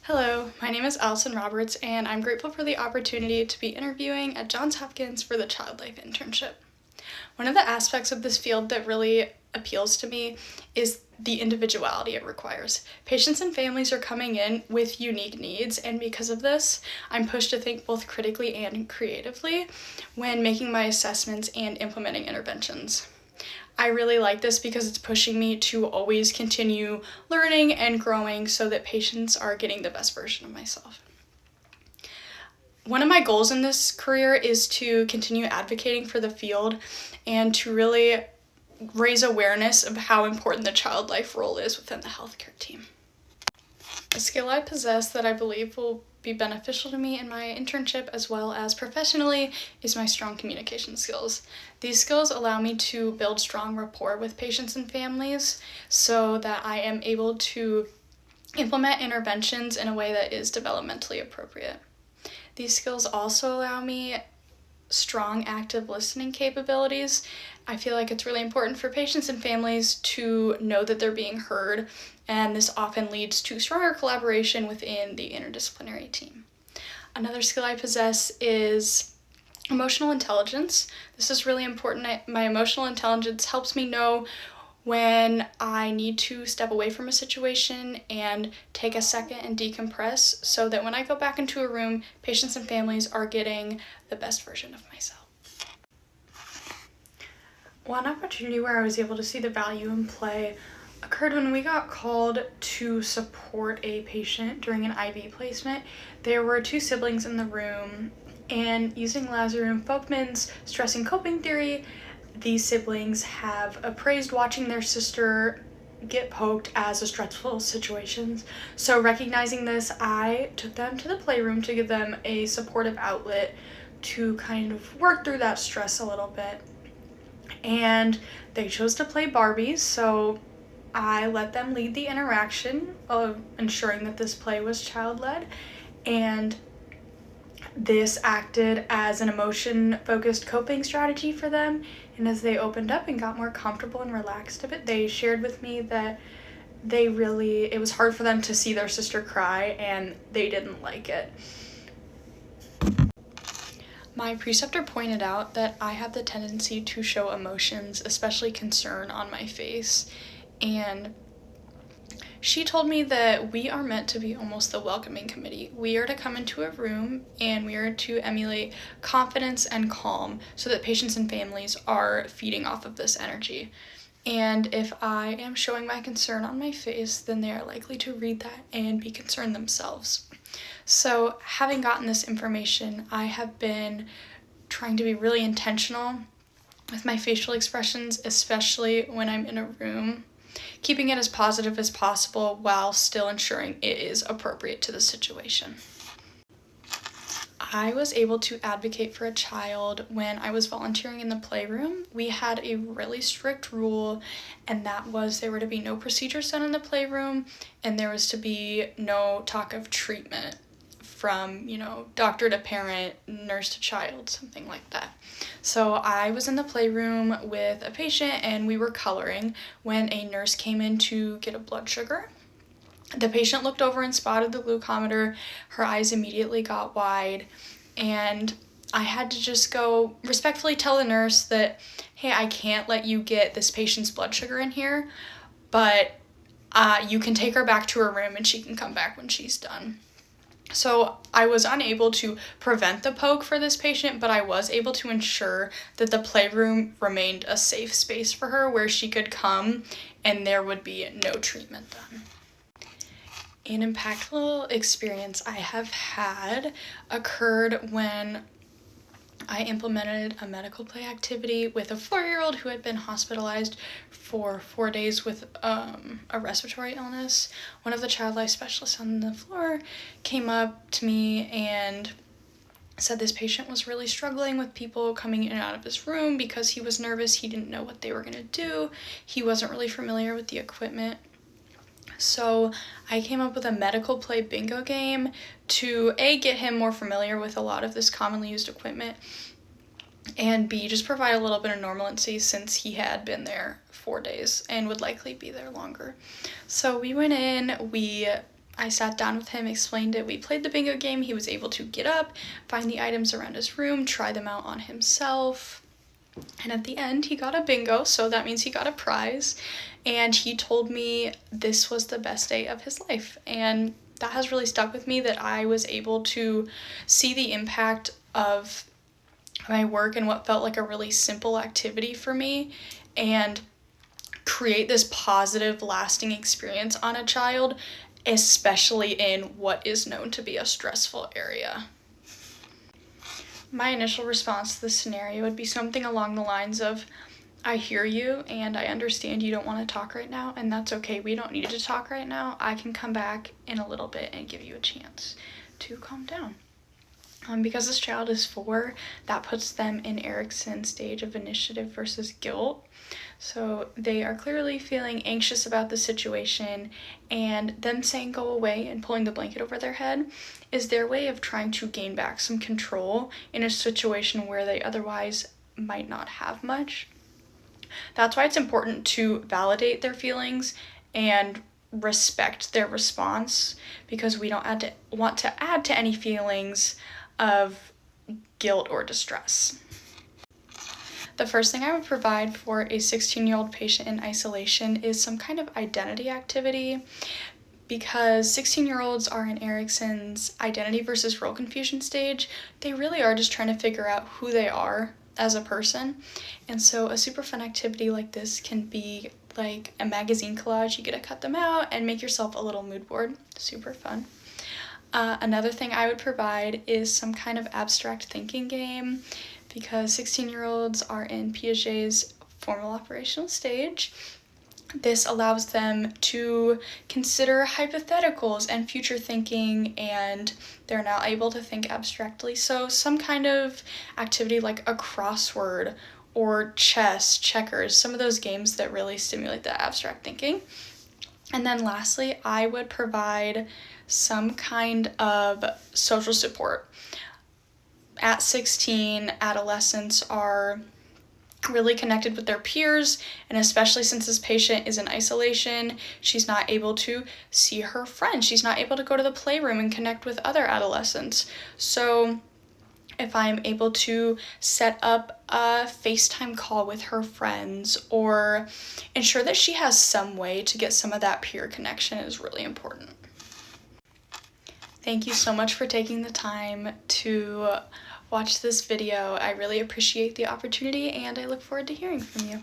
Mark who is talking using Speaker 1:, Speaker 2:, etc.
Speaker 1: Hello, my name is Allison Roberts, and I'm grateful for the opportunity to be interviewing at Johns Hopkins for the Child Life Internship. One of the aspects of this field that really appeals to me is the individuality it requires. Patients and families are coming in with unique needs, and because of this, I'm pushed to think both critically and creatively when making my assessments and implementing interventions. I really like this because it's pushing me to always continue learning and growing so that patients are getting the best version of myself. One of my goals in this career is to continue advocating for the field and to really raise awareness of how important the child life role is within the healthcare team. A skill I possess that I believe will be beneficial to me in my internship as well as professionally is my strong communication skills. These skills allow me to build strong rapport with patients and families so that I am able to implement interventions in a way that is developmentally appropriate. These skills also allow me strong active listening capabilities. I feel like it's really important for patients and families to know that they're being heard, and this often leads to stronger collaboration within the interdisciplinary team. Another skill I possess is emotional intelligence. This is really important. My emotional intelligence helps me know when I need to step away from a situation and take a second and decompress so that when I go back into a room, patients and families are getting the best version of myself. One opportunity where I was able to see the value in play occurred when we got called to support a patient during an IV placement. There were two siblings in the room, and using Lazarus and Hopkins' stress and coping theory, these siblings have appraised watching their sister get poked as a stressful situation. So recognizing this, I took them to the playroom to give them a supportive outlet to kind of work through that stress a little bit. And they chose to play Barbies, so I let them lead the interaction of ensuring that this play was child-led, and this acted as an emotion-focused coping strategy for them. And as they opened up and got more comfortable and relaxed a bit, they shared with me that it was hard for them to see their sister cry and they didn't like it. My preceptor pointed out that I have the tendency to show emotions, especially concern, on my face, and she told me that we are meant to be almost the welcoming committee. We are to come into a room and we are to emulate confidence and calm so that patients and families are feeding off of this energy. And if I am showing my concern on my face, then they are likely to read that and be concerned themselves. So having gotten this information, I have been trying to be really intentional with my facial expressions, especially when I'm in a room, keeping it as positive as possible while still ensuring it is appropriate to the situation. I was able to advocate for a child when I was volunteering in the playroom. We had a really strict rule, and that was there were to be no procedures done in the playroom, and there was to be no talk of treatment from, doctor to parent, nurse to child, something like that. So I was in the playroom with a patient and we were coloring when a nurse came in to get a blood sugar. The patient looked over and spotted the glucometer. Her eyes immediately got wide, and I had to just go respectfully tell the nurse that, hey, I can't let you get this patient's blood sugar in here, but you can take her back to her room and she can come back when she's done. So I was unable to prevent the poke for this patient, but I was able to ensure that the playroom remained a safe space for her where she could come and there would be no treatment done. An impactful experience I have had occurred when I implemented a medical play activity with a 4-year-old who had been hospitalized for 4 days with a respiratory illness. One of the child life specialists on the floor came up to me and said this patient was really struggling with people coming in and out of his room because he was nervous. He didn't know what they were going to do. He wasn't really familiar with the equipment. So I came up with a medical play bingo game to A, get him more familiar with a lot of this commonly used equipment, and B, just provide a little bit of normalcy since he had been there 4 days and would likely be there longer. So we went in, we I sat down with him, explained it. We played the bingo game. He was able to get up, find the items around his room, try them out on himself. And at the end, he got a bingo, so that means he got a prize. And he told me this was the best day of his life. And that has really stuck with me, that I was able to see the impact of my work and what felt like a really simple activity for me, and create this positive, lasting experience on a child, especially in what is known to be a stressful area. My initial response to this scenario would be something along the lines of, I hear you and I understand you don't want to talk right now, and that's okay. We don't need to talk right now. I can come back in a little bit and give you a chance to calm down. Because this child is 4, that puts them in Erickson's stage of initiative versus guilt. So they are clearly feeling anxious about the situation, and them saying go away and pulling the blanket over their head is their way of trying to gain back some control in a situation where they otherwise might not have much. That's why it's important to validate their feelings and respect their response, because we don't want to add to any feelings of guilt or distress. The first thing I would provide for a 16-year-old patient in isolation is some kind of identity activity, because 16-year-olds are in Erickson's identity versus role confusion stage. They really are just trying to figure out who they are as a person. And so a super fun activity like this can be like a magazine collage. You get to cut them out and make yourself a little mood board. Super fun. Another thing I would provide is some kind of abstract thinking game, because 16-year-olds are in Piaget's formal operational stage. This allows them to consider hypotheticals and future thinking, and they're now able to think abstractly. So some kind of activity like a crossword or chess, checkers, some of those games that really stimulate that abstract thinking. And then lastly, I would provide some kind of social support. At 16, adolescents are really connected with their peers, and especially since this patient is in isolation, she's not able to see her friends. She's not able to go to the playroom and connect with other adolescents. So if I'm able to set up a FaceTime call with her friends or ensure that she has some way to get some of that peer connection is really important. Thank you so much for taking the time to watch this video. I really appreciate the opportunity, and I look forward to hearing from you.